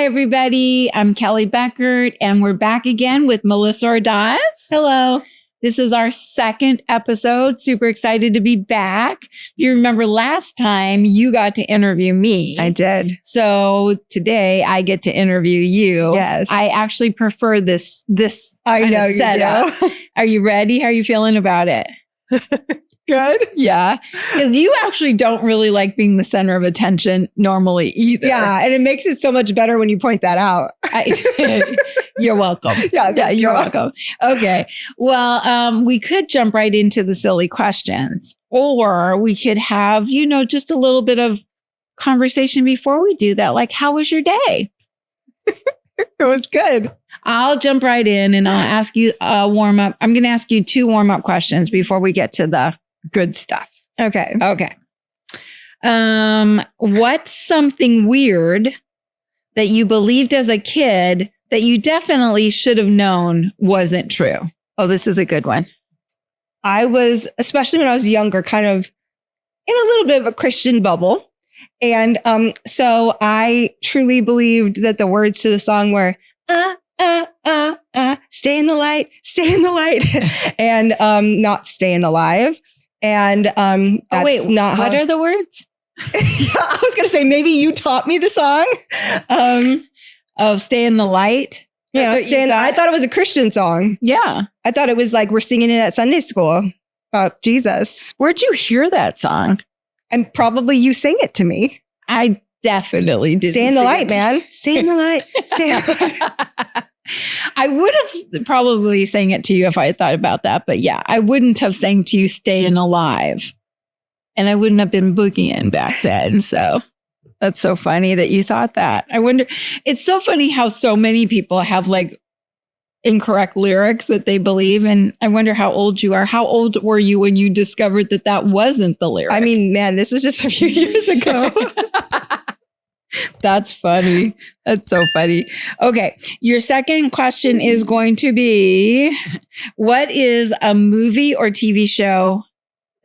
everybody. I'm Kelly Beckert, and we're back again with Melissa Ordaz. Hello. This is our second episode. Super excited to be back. You remember last time you got to interview me. I did. So today I get to interview you. Yes. I actually prefer this I kind know of you setup. do. Are you ready? How are you feeling about it? Good. Yeah. Because you actually don't really like being the center of attention normally either. Yeah. And it makes it so much better when you point that out. You're welcome. Yeah, you're welcome. Okay. Well, we could jump right into the silly questions, or we could have, just a little bit of conversation before we do that. Like, how was your day? It was good. I'll jump right in and I'll ask you a warm up. I'm going to ask you 2 warm up questions before we get to the good stuff. Okay. Okay. What's something weird that you believed as a kid that you definitely should have known wasn't true? Oh, this is a good one. I was, especially when I was younger, kind of in a little bit of a Christian bubble. And so I truly believed that the words to the song were, stay in the light, and not staying alive. And that's not what are the words? I was going to say, maybe you taught me the song. Stay in the light. Yeah, I thought it was a Christian song. Yeah. I thought it was like we're singing it at Sunday school about Jesus. Where'd you hear that song? And probably you sang it to me. I definitely did. Stay in the light, man. Stay in the light. Stay in the light. I would have probably sang it to you if I had thought about that. But yeah, I wouldn't have sang to you Staying Alive. And I wouldn't have been boogieing back then. So that's so funny that you thought that. I wonder, it's so funny how so many people have like incorrect lyrics that they believe. And I wonder how old you are. How old were you when you discovered that that wasn't the lyric? I mean, man, this was just a few years ago. That's funny. That's so funny. Okay. Your second question is going to be, what is a movie or TV show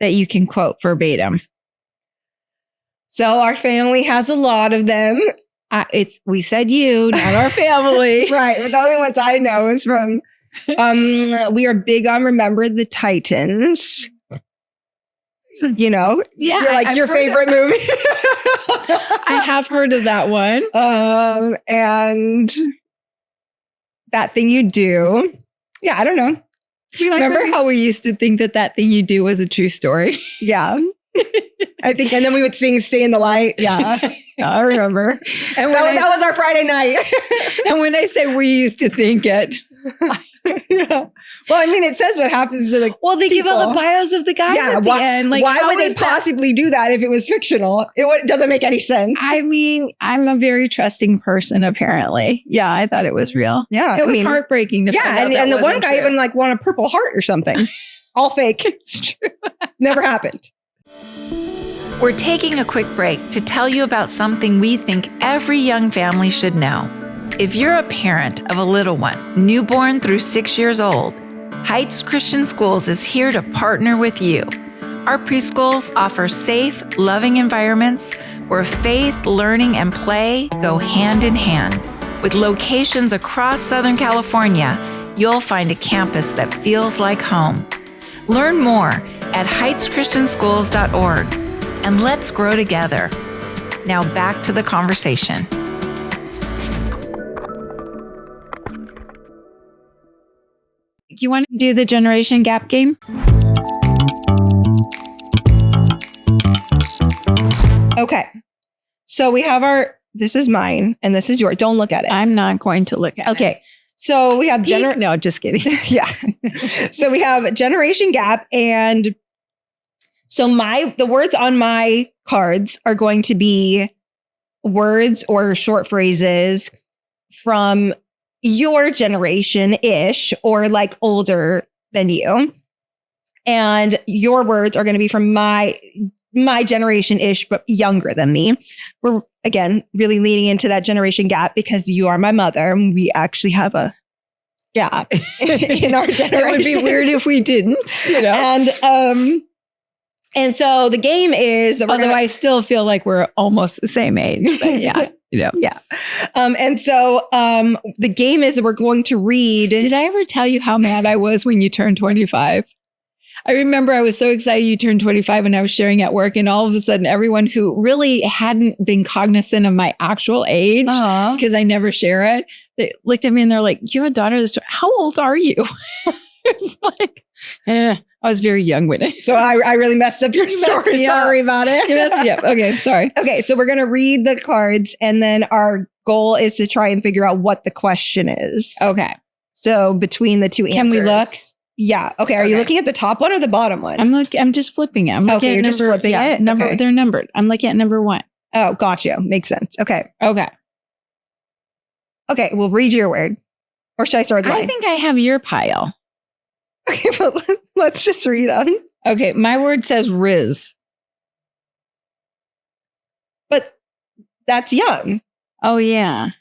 that you can quote verbatim? So our family has a lot of them. We said you, not our family. Right. But the only ones I know is from, we are big on Remember the Titans. Yeah. You're like your favorite movie. I have heard of that one. And That Thing You Do. Yeah, I don't know. Remember how we used to think that Thing You Do was a true story? Yeah. I think, and then we would sing Stay in the Light. Yeah, I remember. And that was our Friday night. And when I say we used to think it. Yeah. Well, I mean, it says what happens to the they give all the bios of the guys at the end. Like, why would they possibly do that if it was fictional? It doesn't make any sense. I mean, I'm a very trusting person, apparently. Yeah, I thought it was real. Yeah. It was heartbreaking to find out and the one guy even like won a Purple Heart or something. All fake. It's true. Never happened. We're taking a quick break to tell you about something we think every young family should know. If you're a parent of a little one, newborn through 6 years old, Heights Christian Schools is here to partner with you. Our preschools offer safe, loving environments where faith, learning, and play go hand in hand. With locations across Southern California, you'll find a campus that feels like home. Learn more at heightschristianschools.org. And let's grow together. Now back to the conversation. You want to do the generation gap game? Okay. So we have this is mine and this is yours. Don't look at it. I'm not going to look at it. Okay. So we have no, just kidding. Yeah. So we have generation gap, and so the words on my cards are going to be words or short phrases from your generation-ish or like older than you. And your words are going to be from my generation-ish, but younger than me. We're, again, really leaning into that generation gap because you are my mother. And we actually have a gap in our generation. It would be weird if we didn't, And so the game is... Although I still feel like we're almost the same age. But yeah. Yeah. Yeah. And so the game is we're going to read. Did I ever tell you how mad I was when you turned 25? I remember I was so excited you turned 25 and I was sharing at work, and all of a sudden everyone who really hadn't been cognizant of my actual age, because I never share it, they looked at me and they're like, you have a daughter that's how old are you? It's like, I was very young when it. So I really messed up your story. Sorry about it. You messed me up. Okay, sorry. Okay, so we're going to read the cards, and then our goal is to try and figure out what the question is. Okay. So between the two answers. Can we look? Yeah. Okay. Are you looking at the top one or the bottom one? I'm just flipping it. I'm looking you're at just flipping it? Number, Okay. They're numbered. I'm looking at number 1. Oh, gotcha. Makes sense. Okay. Okay. Okay. We'll read your word. Or should I start with I mine? think I have your pile. Okay, but let's just read them. Okay. My word says Riz. But that's young. Oh, yeah.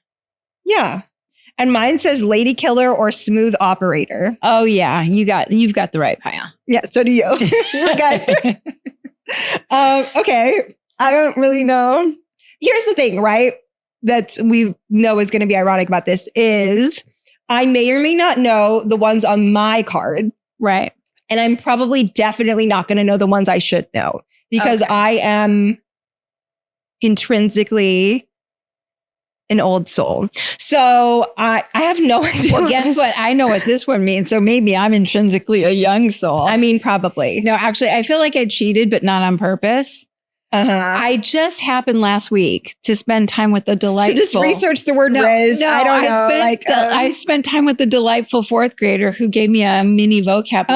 Yeah. And mine says lady killer or smooth operator. Oh, yeah. You've got the right pile. Yeah, so do you. We're good. Okay. I don't really know. Here's the thing, right? That we know is going to be ironic about this is I may or may not know the ones on my card. Right. And I'm probably definitely not going to know the ones I should know because I am intrinsically an old soul. So I have no idea. Well, guess what? I know what this one means. So maybe I'm intrinsically a young soul. I mean, probably. No, actually, I feel like I cheated, but not on purpose. I just happened last week to spend time with the delightful. To just research the word Riz. I don't know. I spent time with the delightful 4th grader who gave me a mini vocab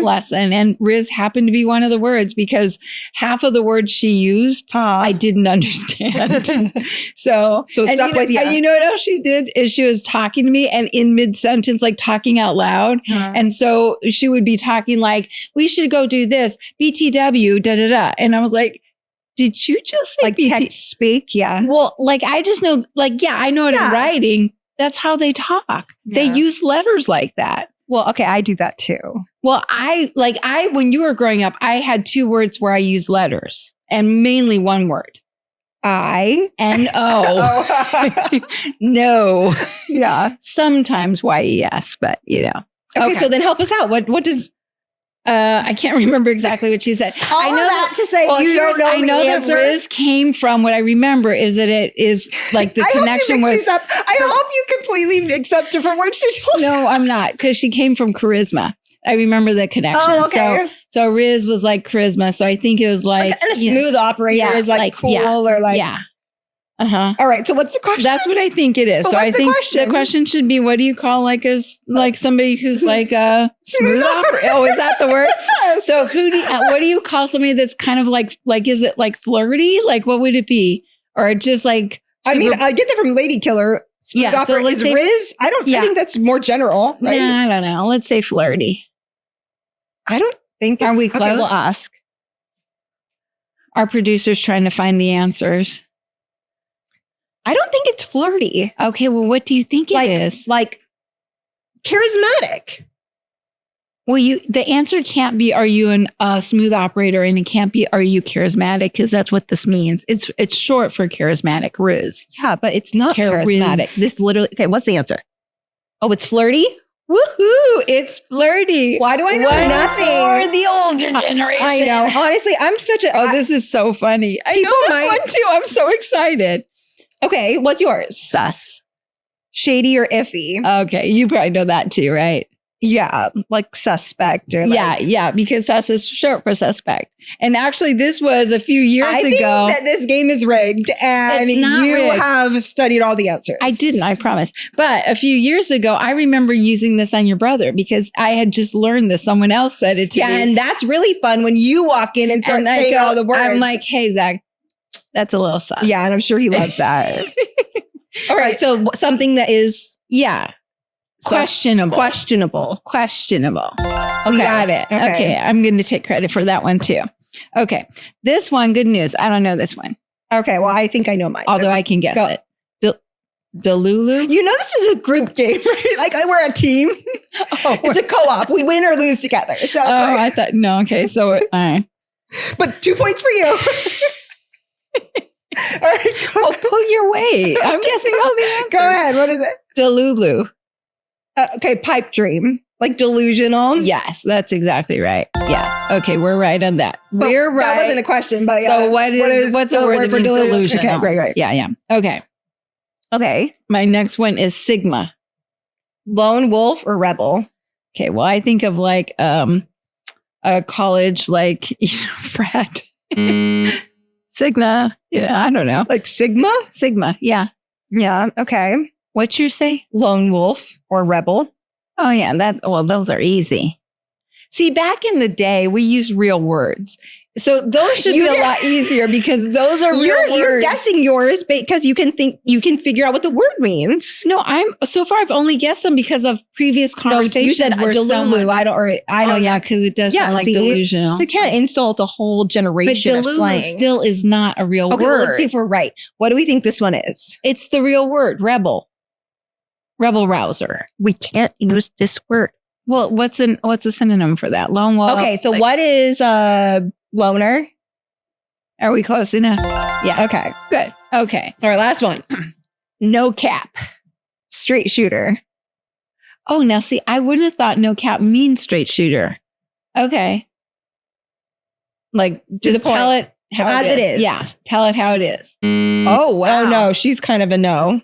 lesson. And Riz happened to be one of the words because half of the words she used, I didn't understand. So it stuck with you. And you know what else she did is she was talking to me and in mid-sentence, like talking out loud. And so she would be talking like, we should go do this, BTW, da da da. And I was like, did you just say like text speak? Yeah. Well, like I just know, like, yeah, I know it in writing. That's how they talk. Yeah. They use letters like that. Well, okay, I do that too. Well, when you were growing up, I had 2 words where I use letters and mainly one word. I-N-O. No. Yeah. Sometimes Y-E-S, but you know. Okay, so then help us out. What does I can't remember exactly what she said. I know that to say you don't know. I know that Riz came from what I remember is that it is like the connection was. I hope you completely mix up different words. No, I'm not, because she came from charisma. I remember the connection. Oh, okay. So Riz was like charisma. So I think it was like and a smooth operator is like cool or like All right. So what's the question? That's what I think it is. But so I think the question should be, what do you call like somebody who's like a smooth operator? Oh, is that the word? Yes. So what do you call somebody that's kind of like is it like flirty? Like what would it be? Or just like I mean, I get that from lady killer. Smooth operator. So let's say Riz. I think that's more general, right? Nah, I don't know. Let's say flirty. I don't think. Are we close? Okay, we'll ask. Our producer's trying to find the answers. I don't think it's flirty. Okay, well, what do you think it is? Like charismatic. Well, the answer can't be, are you a smooth operator? And it can't be, are you charismatic? Because that's what this means. It's short for charismatic, Riz. Yeah, but it's not charismatic. This literally, okay, what's the answer? Oh, it's flirty? Woohoo! It's flirty. Why do I know nothing? For the older generation. I know. Honestly, I'm such a... this is so funny. I know this one too. I'm so excited. Okay, what's yours? Sus. Shady or iffy. Okay, you probably know that too, right? Yeah, like suspect or yeah, because sus is short for suspect. And actually, this was a few years ago. I think that this game is rigged, and you have studied all the answers. I didn't, I promise. But a few years ago, I remember using this on your brother because I had just learned this. Someone else said it to me. Yeah, and that's really fun when you walk in and start saying all the words. I'm like, hey, Zach, that's a little sus. Yeah, and I'm sure he loved that. All right, so something that is... Yeah. Questionable. Okay. Got it. Okay. I'm going to take credit for that one too. Okay. This one, good news. I don't know this one. Okay. Well, I think I know mine. Although I can guess it. Delulu? You know, this is a group game, right? Like we're a team. It's a co-op. We win or lose together. So I thought, no. Okay. So, all right. But 2 points for you. All right, well, your way. I'm guessing all the answers. Go ahead. What is it? Delulu. Okay, pipe dream. Like delusional. Yes, that's exactly right. Yeah. Okay, we're right on that. But We're right. That wasn't a question, but yeah. So what's a word that means delusional? Okay, right. Yeah. Okay. Okay. My next one is Sigma. Lone wolf or rebel? Okay. Well, I think of like a college like frat. Sigma. Yeah, I don't know. Like Sigma? Sigma. Yeah. Yeah. Okay. What'd you say? Lone wolf or rebel? Oh yeah, those are easy. See, back in the day, we used real words. So those should be a lot easier because those are real words. You're guessing yours because you can figure out what the word means. No, so far I've only guessed them because of previous conversations. No, you said Delulu. I don't. Yeah, because it does sound like delusional. So you can't insult a whole generation of slang. Delulu still is not a real word. Well, let's see if we're right. What do we think this one is? It's the real word, rebel. Rebel rouser. We can't use this word. Well, what's a synonym for that? Lone wolf. Okay, so what is loner? Are we close enough? Yeah. Okay. Good. Okay. All right, last one. No cap. Straight shooter. Oh, now see, I wouldn't have thought no cap means straight shooter. Okay. Like, just tell it how it is. Yeah. Tell it how it is. Oh, wow. Oh, no. She's kind of a no.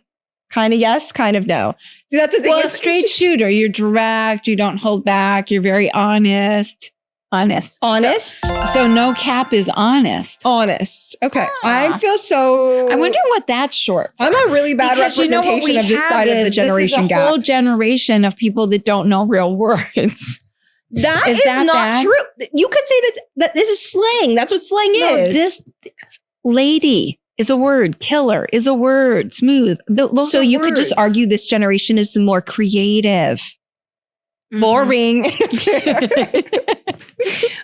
Kind of yes, kind of no. See, that's the thing. Well, a straight shooter, you're direct, you don't hold back, you're very honest. Honest. So no cap is honest. Honest. Okay. Ah. I feel so. I wonder what that's short for. I'm a really bad representation of this side of the generation gap. This is a whole generation of people that don't know real words. That is not true. You could say that this is slang. That's what slang is. This lady is a word. Killer is a word. Smooth. Those so are you words. could just argue this generation is more creative. Mm-hmm. Boring.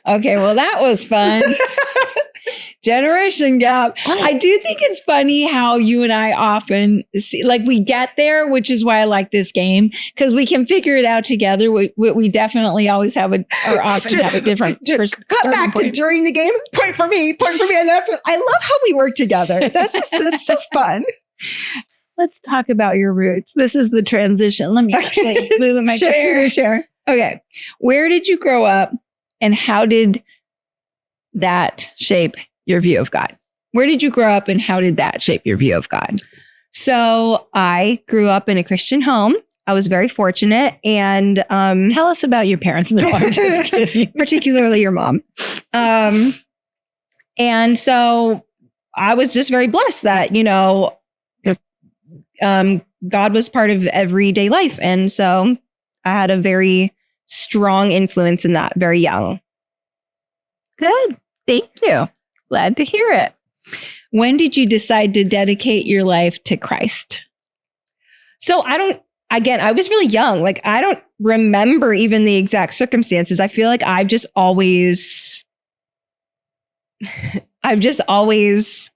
Okay, well, that was fun. Generation gap. I do think it's funny how you and I often see, like we get there, which is why I like this game, because we can figure it out together. We definitely always have often have a different cut back to during the game. Point for me. And I love how we work together. That's so fun. Let's talk about your roots. This is the transition. Let me actually move my chair. Okay. Where did you grow up and how did that shape your view of God? Where did you grow up and how did that shape your view of God? So I grew up in a Christian home. I was very fortunate. And tell us about your parents. No, I'm just kidding. Particularly your mom. And so I was just very blessed that, God was part of everyday life. And so I had a very strong influence in that very young. Good. Thank you. Glad to hear it. When did you decide to dedicate your life to Christ? So I was really young. Like, I don't remember even the exact circumstances. I feel like I've just always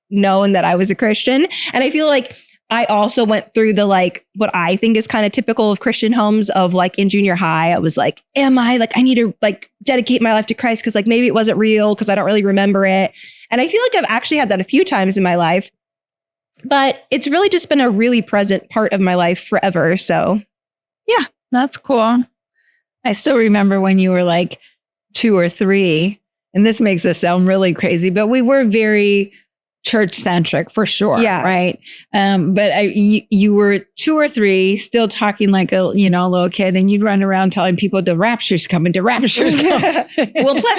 known that I was a Christian. And I feel like I also went through the, like, what I think is kind of typical of Christian homes of, like, in junior high, I was like, I need to, like, dedicate my life to Christ because, like, maybe it wasn't real because I don't really remember it. And I feel like I've actually had that a few times in my life, but it's really just been a really present part of my life forever. So, yeah. That's cool. I still remember when you were like 2 or 3, and this makes us sound really crazy, but we were very church centric for sure. Yeah. Right. But you were 2 or 3 still talking like a little kid, and you'd run around telling people the rapture's coming. Well, plus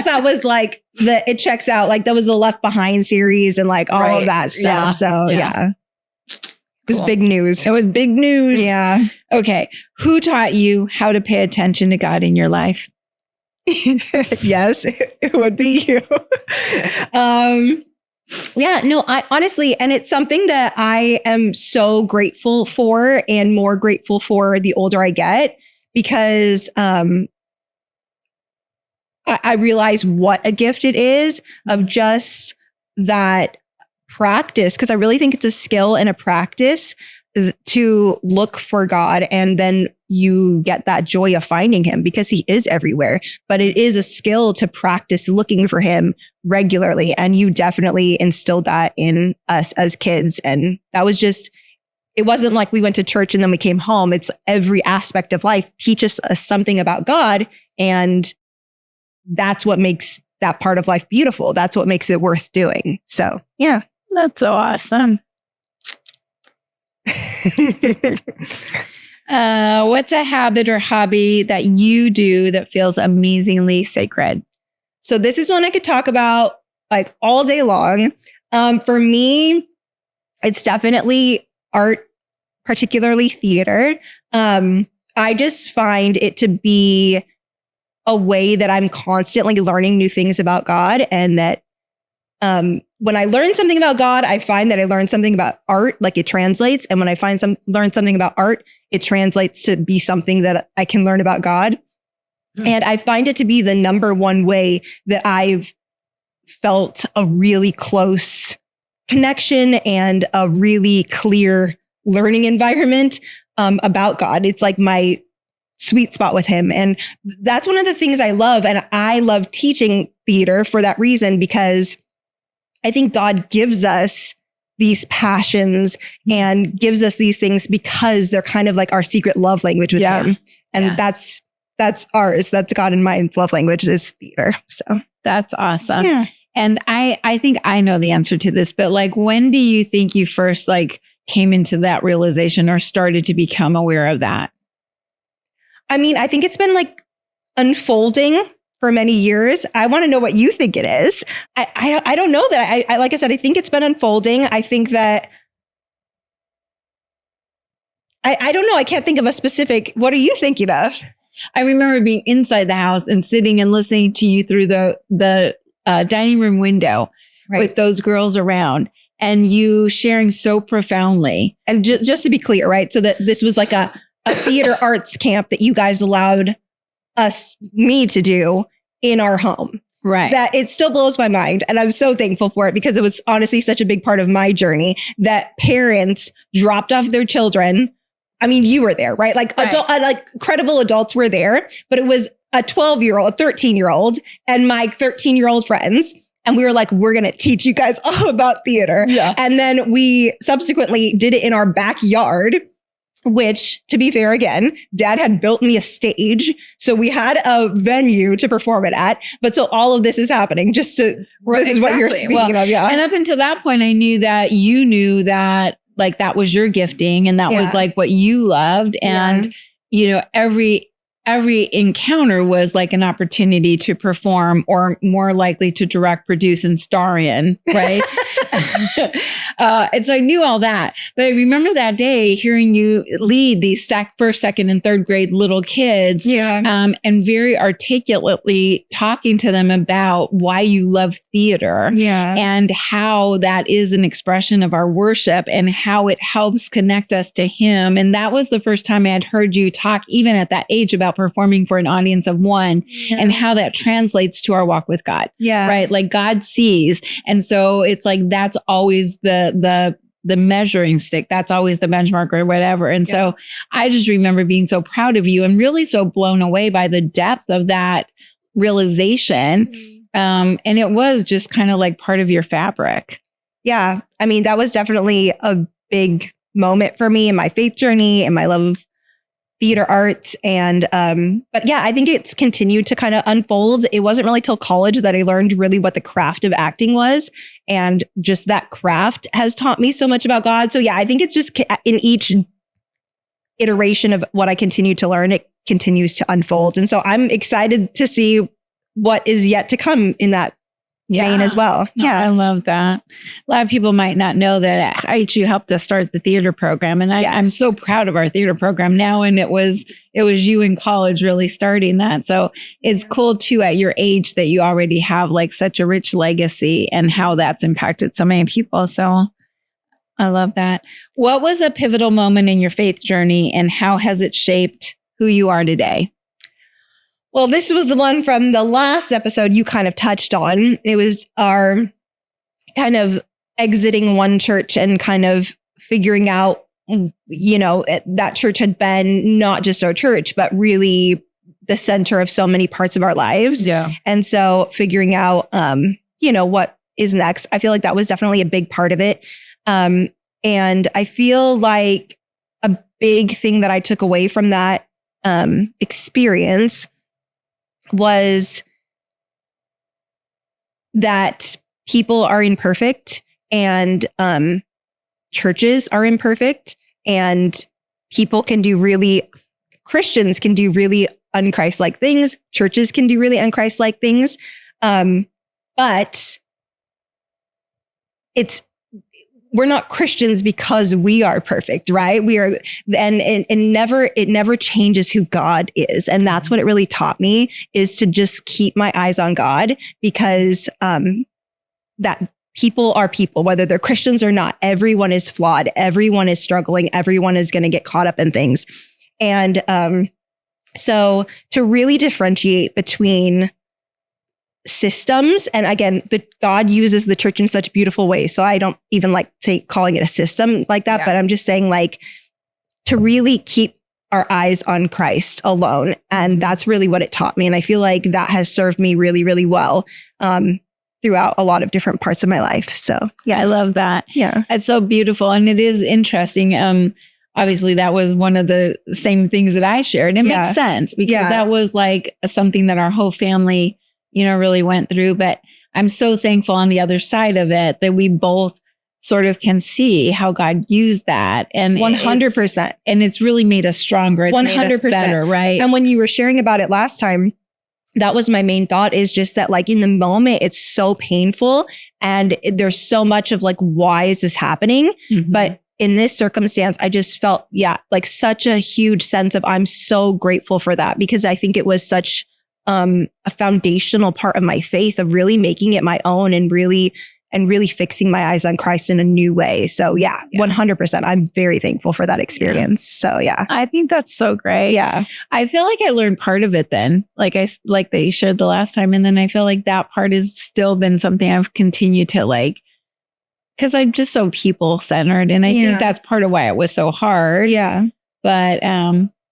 that was like it checks out. Like that was the Left Behind series and like all of that stuff. Yeah. So yeah. It was big news. It was big news. Yeah. Okay. Who taught you how to pay attention to God in your life? Yes, it would be you. Yeah, no, I honestly, and it's something that I am so grateful for and more grateful for the older I get, because I realize what a gift it is of just that practice, because I really think it's a skill and a practice to look for God, and then you get that joy of finding him because he is everywhere. But it is a skill to practice looking for him regularly. And you definitely instilled that in us as kids. And that was just, it wasn't like we went to church and then we came home. It's every aspect of life teaches us something about God. And that's what makes that part of life beautiful. That's what makes it worth doing. So, yeah. That's so awesome. What's a habit or hobby that you do that feels amazingly sacred? So this is one I could talk about like all day long. For me, it's definitely art, particularly theater. I just find it to be a way that I'm constantly learning new things about God, and that when I learn something about God, I find that I learn something about art, like it translates. And when I learn something about art, it translates to be something that I can learn about God. And I find it to be the number one way that I've felt a really close connection and a really clear learning environment about God. It's like my sweet spot with him. And that's one of the things I love. And I love teaching theater for that reason, because I think God gives us these passions and gives us these things because they're kind of like our secret love language with him. And that's ours. That's God and mine's love language is theater. So that's awesome. Yeah. And I think I know the answer to this, but like, when do you think you first like came into that realization or started to become aware of that? I mean, I think it's been like unfolding for many years. I want to know what you think it is. I don't know that. I like I said, I think it's been unfolding. I think that I don't know. I can't think of a specific. What are you thinking of? I remember being inside the house and sitting and listening to you through the dining room window with those girls around, and you sharing so profoundly. And just to be clear, right? So that this was like a theater arts camp that you guys allowed me to do in our home. Right. That it still blows my mind. And I'm so thankful for it, because it was honestly such a big part of my journey that parents dropped off their children. I mean, you were there, right? Like like credible adults were there, but it was a 12-year-old, a 13-year-old, and my 13-year-old friends. And we were like, we're going to teach you guys all about theater. Yeah. And then we subsequently did it in our backyard, which, to be fair, again, Dad had built me a stage. So we had a venue to perform it at. But so all of this is happening this is what you're speaking of. Yeah. And up until that point, I knew that you knew that like that was your gifting and that was like what you loved. And, you know, every encounter was like an opportunity to perform, or more likely to direct, produce, and star in, right? And so I knew all that. But I remember that day hearing you lead these first, second, and third grade little kids, and very articulately talking to them about why you love theater, and how that is an expression of our worship and how it helps connect us to him. And that was the first time I had heard you talk, even at that age, about performing for an audience of one, and how that translates to our walk with God. Right. Like God sees. And so it's like, that's always the measuring stick. That's always the benchmark or whatever. And so I just remember being so proud of you and really so blown away by the depth of that realization. And it was just kind of like part of your fabric. Yeah. I mean, that was definitely a big moment for me in my faith journey and my love of theater arts. And, but yeah, I think it's continued to kind of unfold. It wasn't really till college that I learned really what the craft of acting was. And just that craft has taught me so much about God. So yeah, I think it's just in each iteration of what I continue to learn, it continues to unfold. And so I'm excited to see what is yet to come in that vein as well. Yeah, I love that. A lot of people might not know that IHU helped us start the theater program, and I'm so proud of our theater program now. And it was you in college really starting that. So it's cool too at your age that you already have like such a rich legacy and how that's impacted so many people. So I love that. What was a pivotal moment in your faith journey, and how has it shaped who you are today? Well, this was the one from the last episode you kind of touched on. It was our kind of exiting one church and kind of figuring out that church had been not just our church, but really the center of so many parts of our lives. Yeah. And so figuring out, what is next, I feel like that was definitely a big part of it. And I feel like a big thing that I took away from that experience was that people are imperfect and churches are imperfect, and Christians can do really unchrist-like things. Churches can do really unchrist-like things. But we're not Christians because we are perfect, right? We are, and it never changes who God is. And that's what it really taught me, is to just keep my eyes on God, because that people are people, whether they're Christians or not. Everyone is flawed. Everyone is struggling. Everyone is going to get caught up in things. And so to really differentiate between systems, and again, God uses the church in such beautiful ways. So I don't even like calling it a system like that, but I'm just saying, like, to really keep our eyes on Christ alone. And that's really what it taught me. And I feel like that has served me really, really well throughout a lot of different parts of my life. So yeah, I love that. Yeah. It's so beautiful. And it is interesting. Obviously that was one of the same things that I shared. It makes sense, because that was like something that our whole family, really went through. But I'm so thankful on the other side of it that we both sort of can see how God used that. And 100%. And it's really made us stronger. It's 100%. Made us better, right? And when you were sharing about it last time, that was my main thought, is just that, like, in the moment, it's so painful and there's so much of like, why is this happening? Mm-hmm. But in this circumstance, I just felt, like such a huge sense of, I'm so grateful for that, because I think it was such a foundational part of my faith, of really making it my own and really fixing my eyes on Christ in a new way. So 100%. I'm very thankful for that experience. So I think that's so great. Yeah. I feel like I learned part of it then, like that you shared the last time. And then I feel like that part has still been something I've continued to like, because I'm just so people centered. And I think that's part of why it was so hard. Yeah. But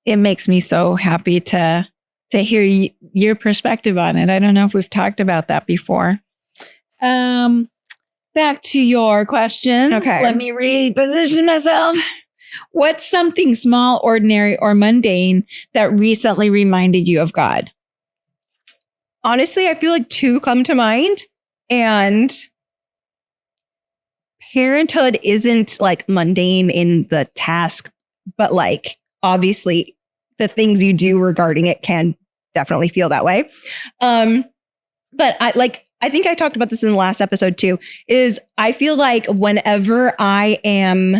it makes me so happy to hear your perspective on it. I don't know if we've talked about that before. Back to your questions. Okay. Let me reposition myself. What's something small, ordinary, or mundane that recently reminded you of God? Honestly, I feel like two come to mind. And parenthood isn't like mundane in the task, but like obviously the things you do regarding it can definitely feel that way. But I think I talked about this in the last episode too, is I feel like whenever I am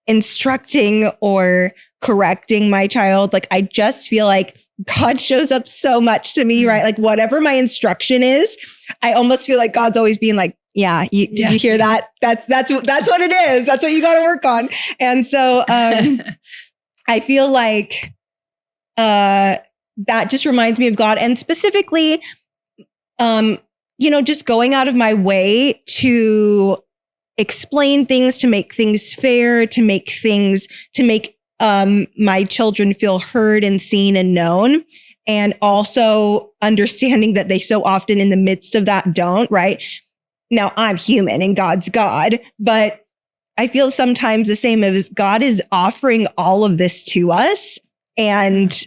instructing or correcting my child, like I just feel like God shows up so much to me, right? Like whatever my instruction is, I almost feel like God's always being like, did you hear that? That's what it is. That's what you got to work on. And so I feel like that just reminds me of God, and specifically, just going out of my way to explain things, to make things fair, to make my children feel heard and seen and known. And also understanding that they so often in the midst of that don't, right? Now I'm human and God's God, but I feel sometimes the same as God is offering all of this to us, and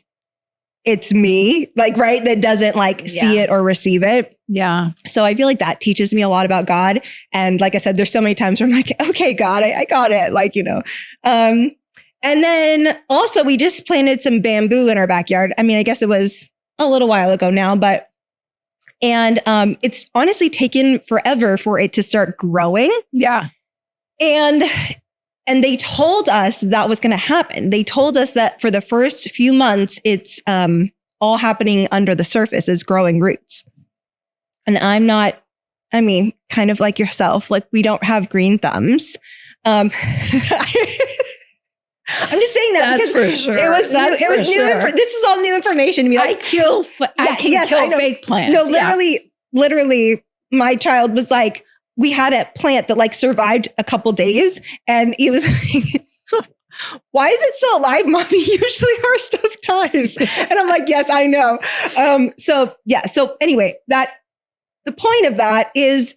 it's me, like, right, that doesn't like see it or receive it. Yeah. So I feel like that teaches me a lot about God. And like I said, there's so many times where I'm like, okay, God, I got it. Like, and then also we just planted some bamboo in our backyard. I mean, I guess it was a little while ago now, but it's honestly taken forever for it to start growing. Yeah. And they told us that was going to happen. They told us that for the first few months, it's all happening under the surface, as growing roots. And I'm not, kind of like yourself, like we don't have green thumbs. I'm just saying that because for sure. It was new. This is all new information to me. Like, I kill fake plants. No, literally, my child was like, we had a plant that like survived a couple days, and it was like, why is it still alive, Mommy? Usually our stuff dies. And I'm like, yes, I know. So anyway, the point of that is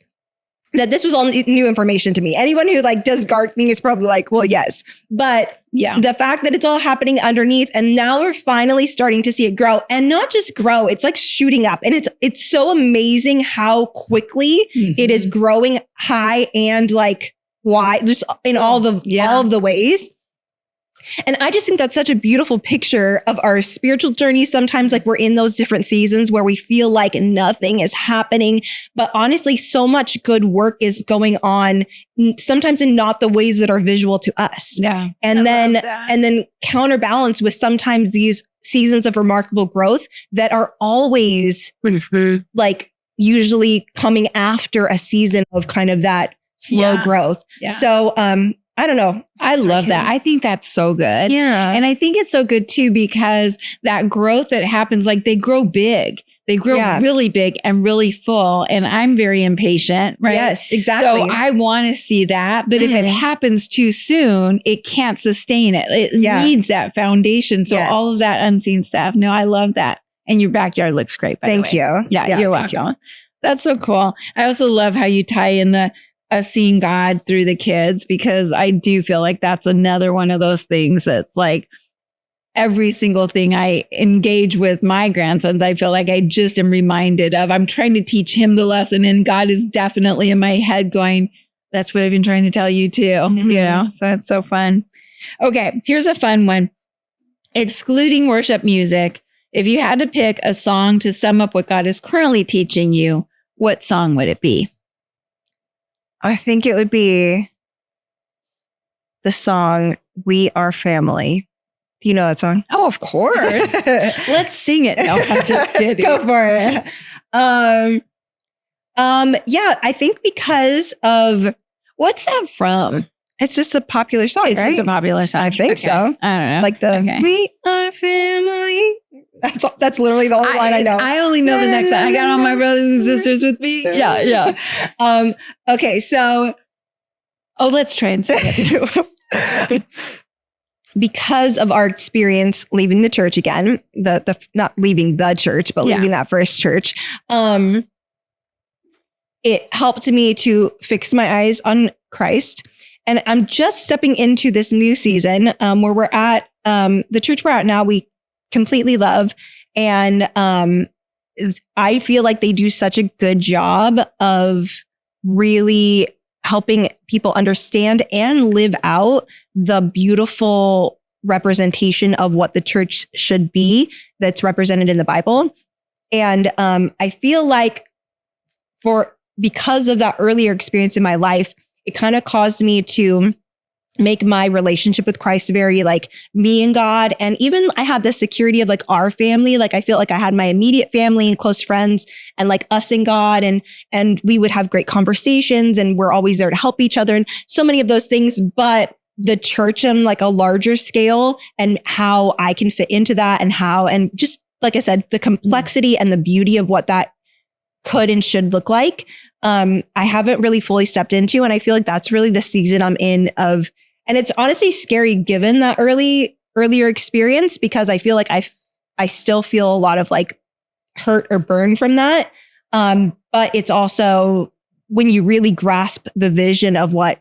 that this was all new information to me. Anyone who like does gardening is probably like, well, yes. But the fact that it's all happening underneath, and now we're finally starting to see it grow, and not just grow, it's like shooting up. And it's so amazing how quickly it is growing high and like wide, just in all of the ways. And I just think that's such a beautiful picture of our spiritual journey. Sometimes like we're in those different seasons where we feel like nothing is happening, but honestly, so much good work is going on, sometimes in not the ways that are visual to us. Yeah. And then counterbalance with sometimes these seasons of remarkable growth that are always like usually coming after a season of kind of that slow growth. Yeah. So, I don't know. I love that. I think that's so good. Yeah. And I think it's so good too, because that growth that happens, like they grow big. They grow really big and really full. And I'm very impatient, right? Yes, exactly. So I want to see that. But if it happens too soon, it can't sustain it. It needs that foundation. So all of that unseen stuff. No, I love that. And your backyard looks great, by the way. Thank you. Yeah, you're welcome. That's so cool. I also love how you tie in seeing God through the kids, because I do feel like that's another one of those things that's like every single thing I engage with my grandsons, I feel like I just am reminded of. I'm trying to teach him the lesson, and God is definitely in my head going, that's what I've been trying to tell you too, you know? So it's so fun. Okay, here's a fun one. Excluding worship music, if you had to pick a song to sum up what God is currently teaching you, what song would it be? I think it would be the song "We Are Family." Do you know that song? Oh, of course. Let's sing it. No, I'm just kidding. Go for it. Yeah, I think because of what's that from? It's just a popular song, It's just a popular song. I think so. I don't know. Like "We Are Family." That's literally the only line I know. I only know the next line. I got all my brothers and sisters with me. Yeah. Okay, so let's try and sing it. Because of our experience leaving the church again, the not leaving the church, but leaving that first church, it helped me to fix my eyes on Christ. And I'm just stepping into this new season where we're at the church we're at now. We completely love. And I feel like they do such a good job of really helping people understand and live out the beautiful representation of what the church should be that's represented in the Bible. And I feel like because of that earlier experience in my life, it kind of caused me to make my relationship with Christ very like me and God. And even I had the security of like our family. Like I feel like I had my immediate family and close friends and like us and God. And we would have great conversations, and we're always there to help each other and so many of those things. But the church on like a larger scale and how I can fit into that, and just like I said, the complexity and the beauty of what that could and should look like, I haven't really fully stepped into. And I feel like that's really the season I'm in of. And it's honestly scary given that earlier experience, because I feel like I still feel a lot of like hurt or burn from that. But it's also when you really grasp the vision of what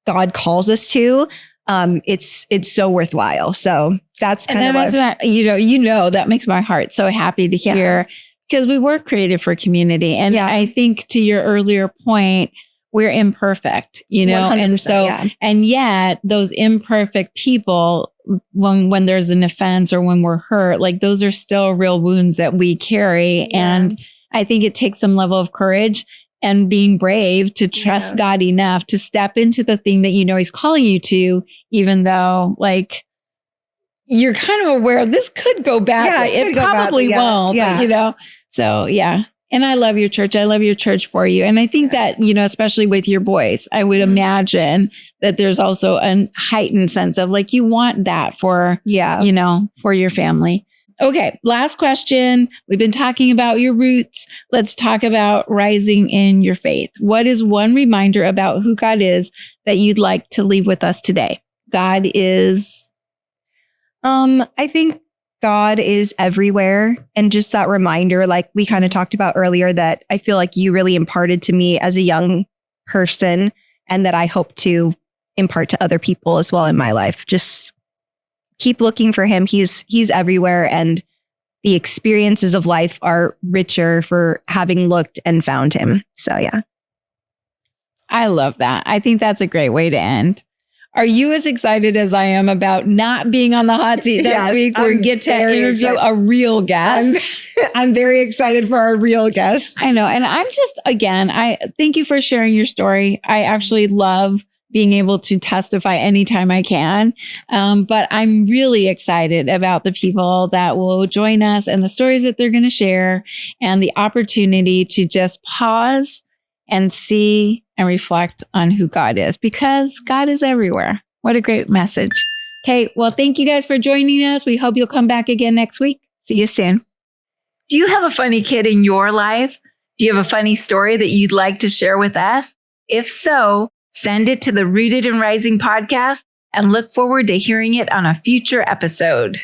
God calls us to, it's so worthwhile. So that's kind of what, that makes my heart so happy to hear, because we were created for community. And I think to your earlier point, we're imperfect, and so, and yet those imperfect people, when there's an offense or when we're hurt, like those are still real wounds that we carry. And I think it takes some level of courage and being brave to trust God enough to step into the thing that He's calling you to, even though like you're kind of aware this could go badly. It probably won't, but so And I love your church. I love your church for you. And I think that, especially with your boys, I would imagine that there's also a heightened sense of like, you want that for, for your family. Okay, last question. We've been talking about your roots. Let's talk about rising in your faith. What is one reminder about who God is that you'd like to leave with us today? God is... I think God is everywhere. And just that reminder, like we kind of talked about earlier, that I feel like you really imparted to me as a young person, and that I hope to impart to other people as well in my life. Just keep looking for him. He's everywhere, and the experiences of life are richer for having looked and found him. So yeah. I love that. I think that's a great way to end. Are you as excited as I am about not being on the hot seat next week where we get to interview a real guest? I'm very excited for our real guest. I know. And I'm just, again, I thank you for sharing your story. I actually love being able to testify anytime I can. But I'm really excited about the people that will join us and the stories that they're going to share, and the opportunity to just pause and see and reflect on who God is, because God is everywhere. What a great message. Okay, well, thank you guys for joining us. We hope you'll come back again next week. See you soon. Do you have a funny kid in your life? Do you have a funny story that you'd like to share with us? If so, send it to the Rooted and Rising podcast and look forward to hearing it on a future episode.